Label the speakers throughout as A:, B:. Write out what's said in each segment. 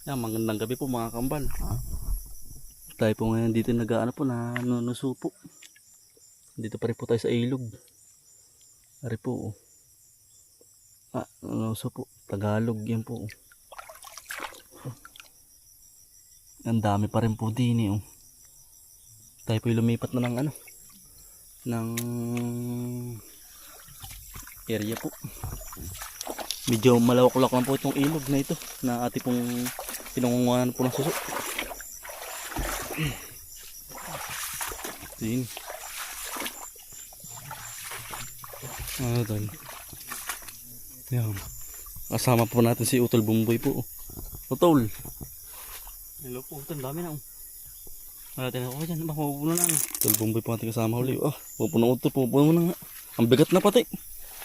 A: Yan, magandang gabi po mga kambal. Tayo po ngayon dito nag-aano po na nunuso po. Dito pa rin po tayo sa ilog. Ari po. Nunuso po. Tagalog yan po. Ang dami pa rin po din eh. Tayo po lumipat na ng ano. Ng area po. Medyo malawak-lawak lang po itong ilog na ito. Na ati pong pinangunguhanan po ng suso. Din. Tol. Yan. Kasama po natin si Utol Bumboy po. Utol. Hello po, Utol. Dami na. Wala tayo ako dyan. Baka mapupuno na. Utol Bumboy po natin kasama uli. Pupuno Utol. Pupuno na nga. Ang bigat na pati.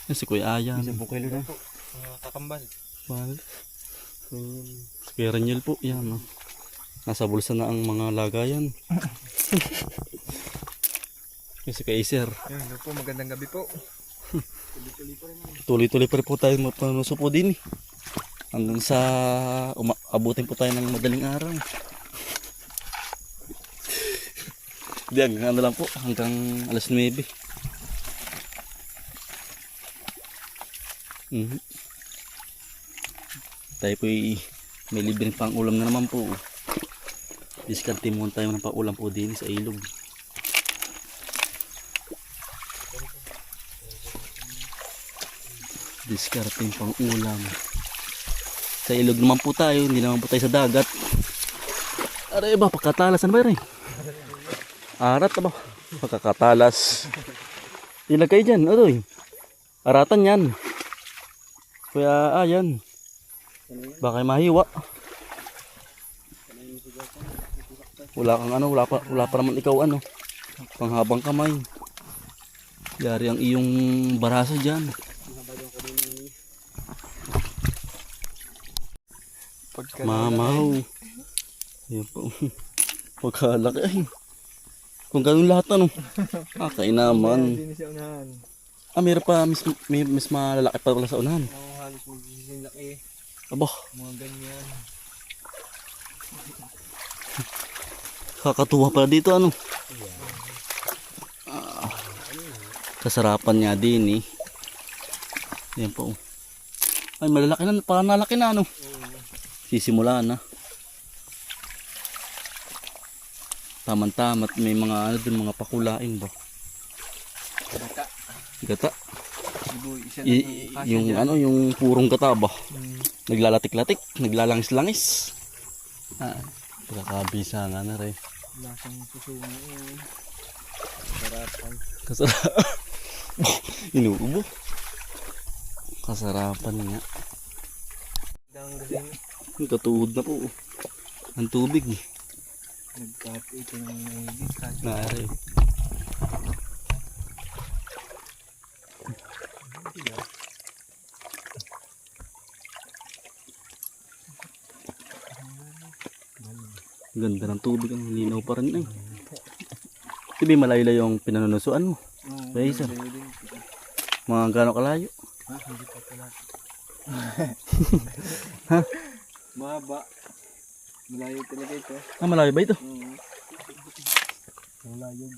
A: Yan si Kuya Ayan.
B: Isang bukilo na po. Kakambal.
A: Wala. Kuya Raniel po. Yan. Nasa bulsa na ang mga lagayan. Yung si Kaiser.
B: Hello po, magandang gabi po.
A: Tuloy-tuloy pa rin po tayo mapanuso po din eh. Hanggang sa abutin po tayo ng madaling araw. Hindi, hanggang ano lang po. Hanggang alas 9. Tayo po may libreng pang ulam na naman po. Diskarte muna tayo ng paulam po din sa ilog. Diskarte pang ulam. Sa ilog naman po tayo, hindi naman po tayo sa dagat. Aray ba, pagkatalas, ano ba yun eh? Arat ba? Pagkakatalas. Ilagay dyan, aroy. Aratan yan. Kaya, yan. Baka mahiwa. Wala kang ano, wala pa naman ikaw ano. Panghabang kamay. Yari ang iyong baraso diyan. Mamaw. Yan po. Pagkalaki ay. Kung ganun lahat ano. Kakain naman. Meron pa mas malalaki pa pala sa unahan.
B: Oo, halos magiging laki.
A: Aba.
B: Mga ganyan.
A: Kakatuwa pala dito ano. Kasarapan niya din eh. Yan po. Ay malalaki na, parang nalaki na ano. Sisimula na. Taman-tamat may mga ano dun, mga pakulain ba.
B: Gata.
A: Gata. Yung
B: dyan.
A: ano, yung purong gata ba. Naglalatik-latik, naglalangis-langis. Pagkakabisa nga na rin.
B: Lasang susungo. Sarapan.
A: Kasarapan. Inuubo. Kasarapan nga.
B: Dang galing.
A: Katuhod na po. Ang tubig.
B: Nagkapi ito ng nahigit.
A: Naari. Ganda ng tubig, ang linaw pa rin eh. Sabi malayo yung pinanunusuan mo. Kaya isa. Mga gano'ng kalayo.
B: Hindi pa pala.
A: Ha?
B: Mahaba. Malayo talaga ito.
A: Malayo ba ito?
B: Malayo.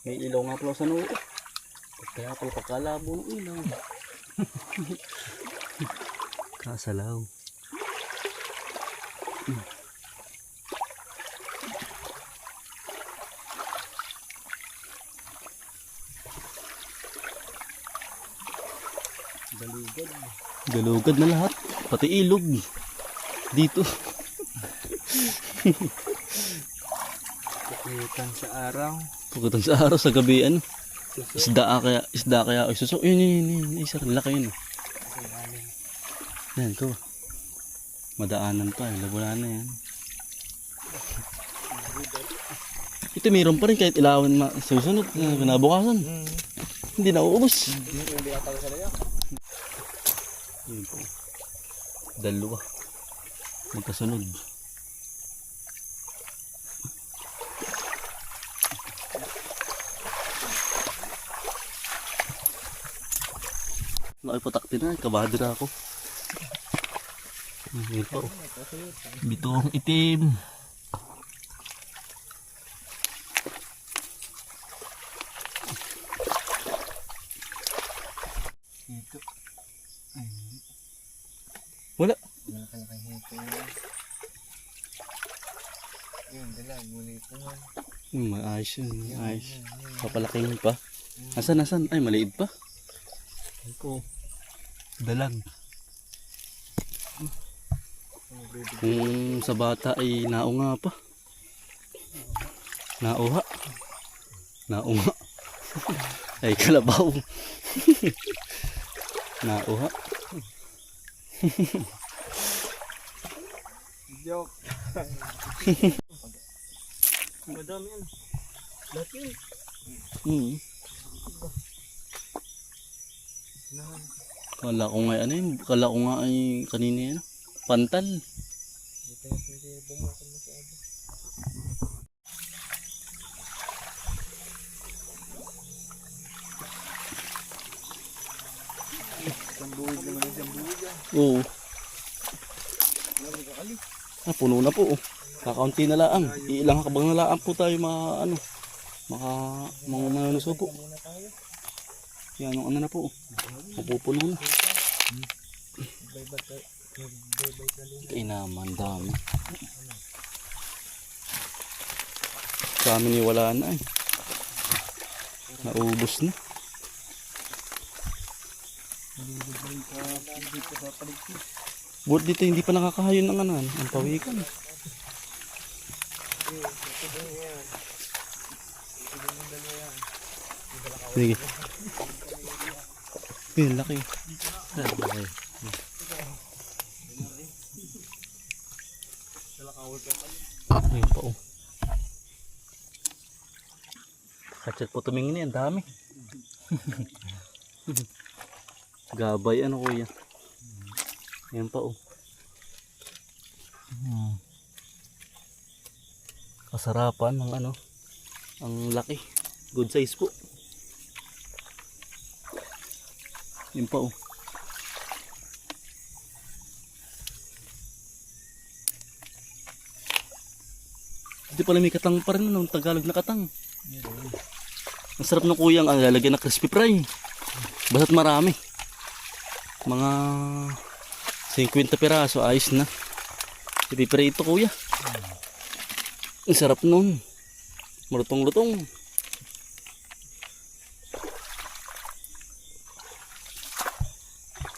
A: May ilaw nga pala sa noo. Kaya pala pagkalabo ng ilaw. Kasalaw. Galugad na lahat. Pati ilog. Dito.
B: Pukutan sa araw.
A: Pukutan sa araw, sa gabi ano. Isda kaya ay suso. Yun. Isa laki yun. Yan ko. Madaanan pa. Wala na yan. Ito mayroon pa rin kahit ilawan susunod. Kinabukasan. Hindi na uubos.
B: Hindi ata sa layo.
A: Yun po. Dalawa. Magkasunod. Laki patakti na, kabado na ako. Ngayon pa oh. Bitong itim.
B: Hito.
A: Wala.
B: Malaki-laking hito. Yun, dalag. Muli po man.
A: Maayos yun, maayos. Papalaking pa. Asan? Ay, maliit pa. Ito. Dalag. Kung sa bata ay naunga pa. Nauha. Naunga. Ay, kalabaw. Nauha.
B: Joke. Madami yan. Lahat yun.
A: Kala ko nga ano yun. Kala ko nga ay kanina yan. Pantal.
B: Hindi tayo pwede bumukol masyado. Sambuhid naman yung sambuhid yan.
A: Oo.
B: Wala kakali.
A: Ah, puno na po. Oh. Kakaunti na laang. Ilang hakbang na laang po tayo mga manuso po.
B: Muna tayo.
A: Yan, ano na po. Mapupuno na.
B: Bye-bye tayo. Bye-bye tayo.
A: Kaya naman, dami. Kami ni wala na eh. Naubos na.
B: Dito sa paligid.
A: Buat dito hindi pa nakakahayon ng anan. Ang pawikan. Sige. Yun, laki. Laki. Ayun pa oh. Kachat po tumingin yan, dami. Gabay ano kuya. Yan pa oh. Kasarapan ng ano. Ang laki. Good size po. Yan pa oh. Hindi pala may katang pa rin ano, Tagalog na katang. Ang sarap ng kuyang ang lalagyan na crispy fry. Basta't marami. Mga 50 piraso, ayos na. Ipiprito kuya. Ang sarap nun. Marutong-lutong.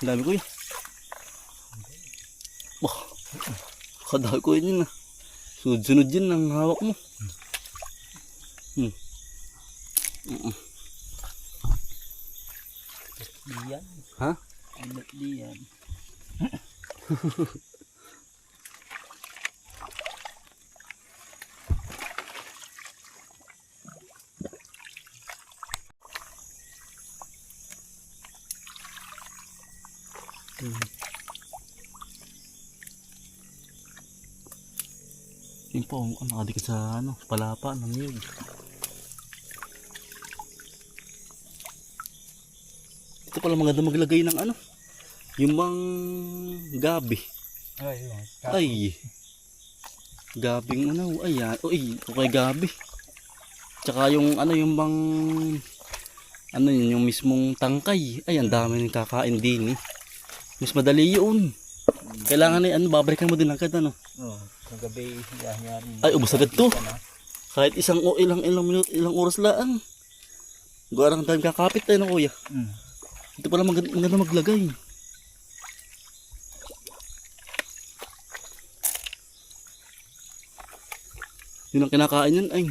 A: Ang dami kuya. Bah, kadami ko yun na. Sunod-sunod yun ang hawak mo.
B: Diyan.
A: Ha?
B: Diyan.
A: Yun po, nakadikit sa ano, palapa ng niyog. Ito pala maganda maglagay ng ano, yung bang gabi. Ay, gabing ano, ayan, okay gabi. Tsaka yung ano, yung bang, ano yun, yung mismong tangkay. Ay, ang dami ng kakain din eh. Mas madali yun. Kailangan na ano, babalikan mo din agad ano.
B: Oh, kagabi yan.
A: Ay, ubos agad to. Kahit isang o ilang minute, ilang oras lang. Garang time kakapit tayo no kuya. Ito pala maganda maglagay. Yun ang kinakain yan ay.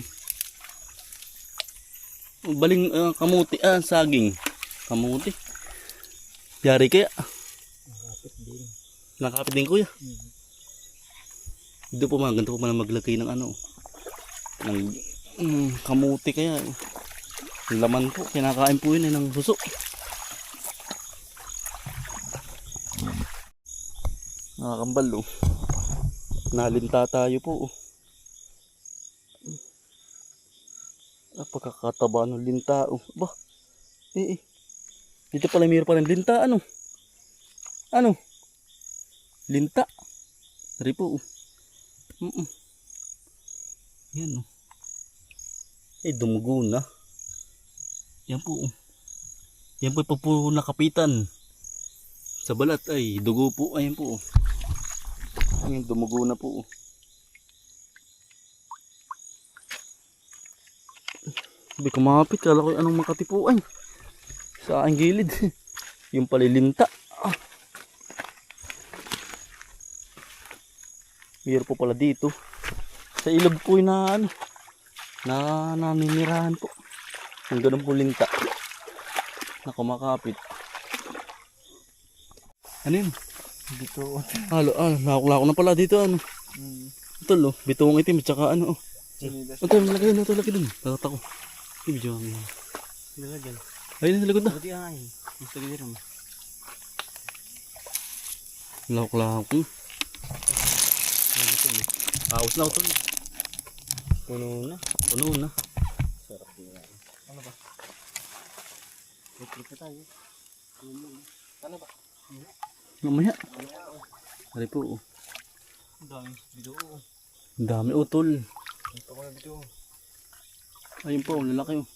A: Baling kamuti, saging. Kamuti. Yari kaya. Nakakapit din kuya. Dito po ganito po man maglagay ng ano. Ng kamuti kaya. Yung laman po, kinakain po yun ng suso. Nakakambal oh. Nalinta tayo po oh. Pagkakataba ng linta oh. Bah, Dito pala mayroon pa rin linta. Ano? Ano? Linta. Dari po. Yan oh. Dumugo na. Yan po. Yan po po nakapitan. Sa balat ay dugo po. Ayan po. Ayan, dumugo na po. Sabi kumapit. Kala ko anong makatipuan. Sa aking gilid. Yung palilinta. Mayroon po pala dito. Sa ilog po yung na ano. Na naninirahan po. Yung ganun po linta. Na kumakapit. Ano yun?
B: Dito.
A: Nakakulako na pala dito ano. Ito lo, bitong itim at saka ano. Ito, laki dun. Tatat ako. Ibigyo kami.
B: Nalagyan.
A: Ayun, nalagod na.
B: Pati ay. Gusto ko dito.
A: Lako-lako. Aus na utol.
B: Puno na.
A: Puno na.
B: Sarap din yan. Ano ba? Trip na tayo. Ano ba?
A: Mamaya. Ari po.
B: Ang daming video.
A: Ang dami utol.
B: Ito ko na video.
A: Ayun po, lalaki oh.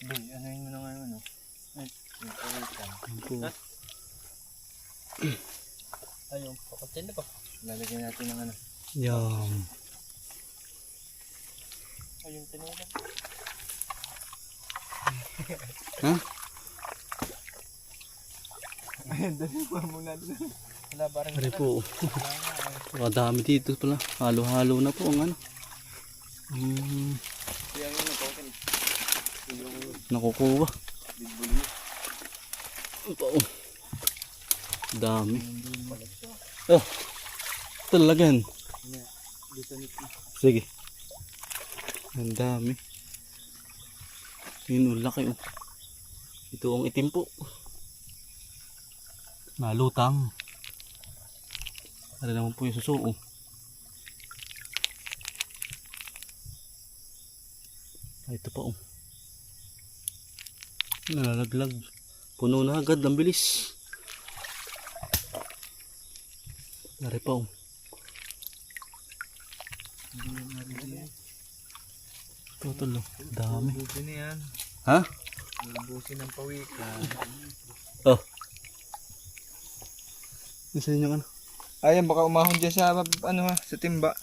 B: Ano yun mo na ngayon ano? Ay,
A: Ayun po.
B: ayun, pakatsin na pa. Lalagyan natin ng ano.
A: Yan.
B: Ayun, tinula.
A: Ha?
B: Ayun, dali pa muna doon. Wala parang
A: Ari po. Dami dito pala. Halo-halo na po ang ano.
B: Kaya yun na pautin.
A: Nakukuha.
B: Bidbuli.
A: Ito oh. Dami. Oh. Talagan. Sige. Ang dami. Yun, laki oh. Ito ang itim po. Nalutang. Ano naman po yung suso oh. Ito pa oh. Nalalaglag. Puno na agad. Ang bilis. Nari pa oh. Total oh. Dami.
B: Busin na yan.
A: Ha?
B: Busin ng pawikan.
A: Oh. Isa yung ano?
B: Ayan, baka umahon dyan sa ano ha, sa timba.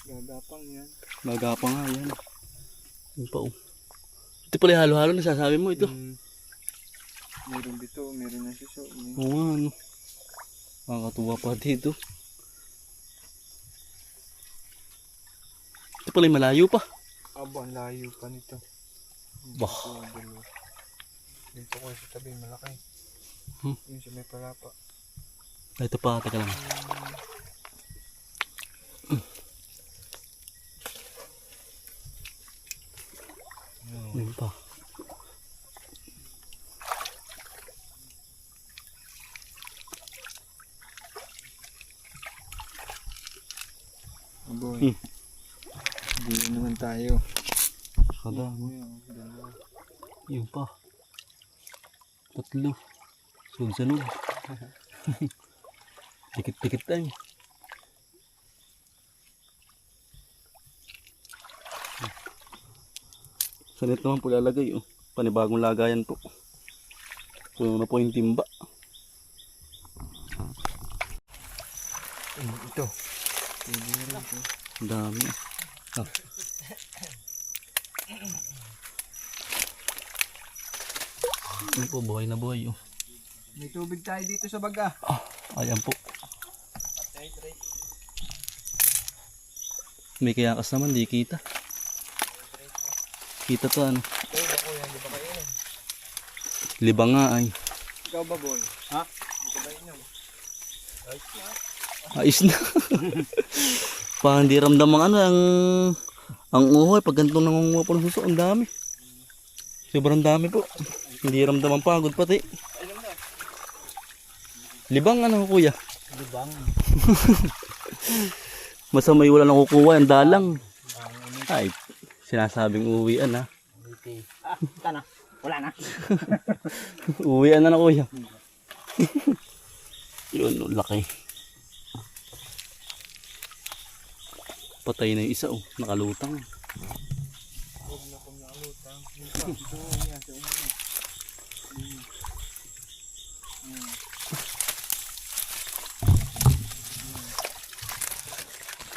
B: Gagapang yan.
A: Magapa nga yan. Yun pa oh. Ito pala yung halo-halo na sasabi mo ito.
B: Meron dito, meron na suso.
A: Oo nga ano. Makakatuwa pa dito. Ito pala yung malayo pa.
B: Aba, ang layo pa nito.
A: Bah.
B: Dito ko sa tabi, malaki. Yung sa may palapa.
A: Ito pa, teka lang. Yun pa.
B: Aboy. Hindi naman tayo.
A: Kadami. Yun pa. Tatlo. Sunod-sunod. Dikit-dikit tayo. Sanit naman po lalagay. Oh. Panibagong lagayan po. Puno na po yung timba.
B: Ito.
A: Ang dami. Ah. Ano po, buhay na buhay. Oh.
B: May tubig tayo dito sa baga.
A: Ayan po. May kayakas naman, di kita. Kita to ano. Libang nga ay.
B: Ikaw ba, boy? Ha? Ikaw ba inom?
A: Ayos na. Parang hindi ramdam ang ano, ang uhoy. Pag ganito nangunguha po ng suso, ang dami. Sobrang dami po. Hindi ramdam ang pagod pati. Libang ano kuya?
B: Libang.
A: Basta may wala nang kukuha, ang dalang. Ay, sinasabing uwian ha.
B: Okay. Ito na. Wala na.
A: Uwian na kuya. Yun, laki. Patay na yung isa oh, nakalutang.
B: Huwag na kung nakalutang. Ito, yan, sa una.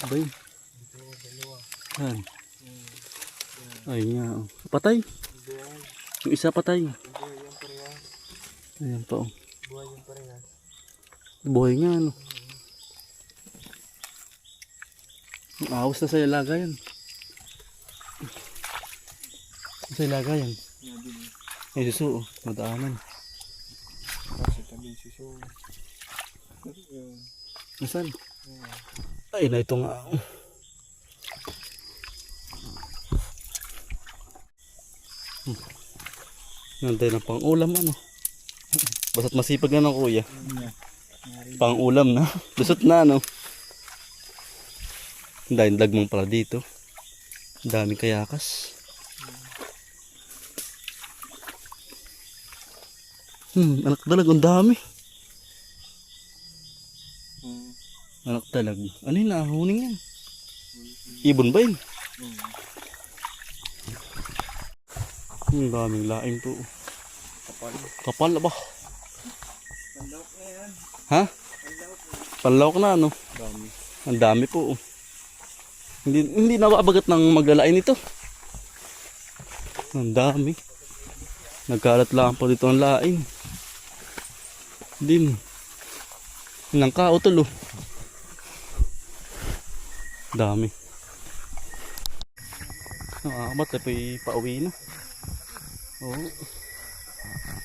A: Abay.
B: Ito, dalawa.
A: Yan. Ay nga. Oh. Patay.
B: Buhay.
A: Yung isa patay.
B: Buhay yung parehas.
A: Ayan pa oh.
B: Buhay yung parehas.
A: Buhay nga ano. Ang awas na sa ilaga yan. Sa ilaga yan.
B: Yan din.
A: Ay suso oh. Madaanan.
B: Kasi tabi si Sue. Yan.
A: Nasaan?
B: Yan.
A: Ay na ito nga. Yan tayo ng pang-ulam ano. Basta't masipag na ng kuya. Pang-ulam na. Lusot na ano. Dahil dagmang pala dito. Daming kayakas. Anak dalag. Ang dami. Anak dalag. Ano yun? Nahuning yan. Ibon ba yun? Ang daming laing po.
B: Kapal.
A: Kapal ba?
B: Pandawak na yan.
A: Ha?
B: Pandawak na.
A: Panlawak na ano?
B: Dami.
A: Ang dami po. Hindi nababagat ng maglalain ito. Ang dami. Nagkalat lang po dito ang lain. Din. Nang kautol oh. Dami. Nakakabat ay pauwi na. Oo.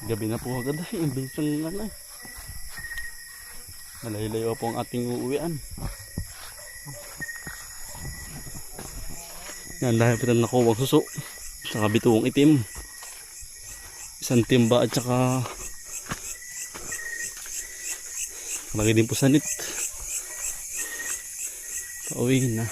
A: Gabi na po agad ay. Ang bilis ng ano eh. Malayo-layo po ang ating uuwian. Yan, dahil pa nakuha ang suso. Saka bituong itim. Isang timba at saka lagi din po sanit. Pauwi na.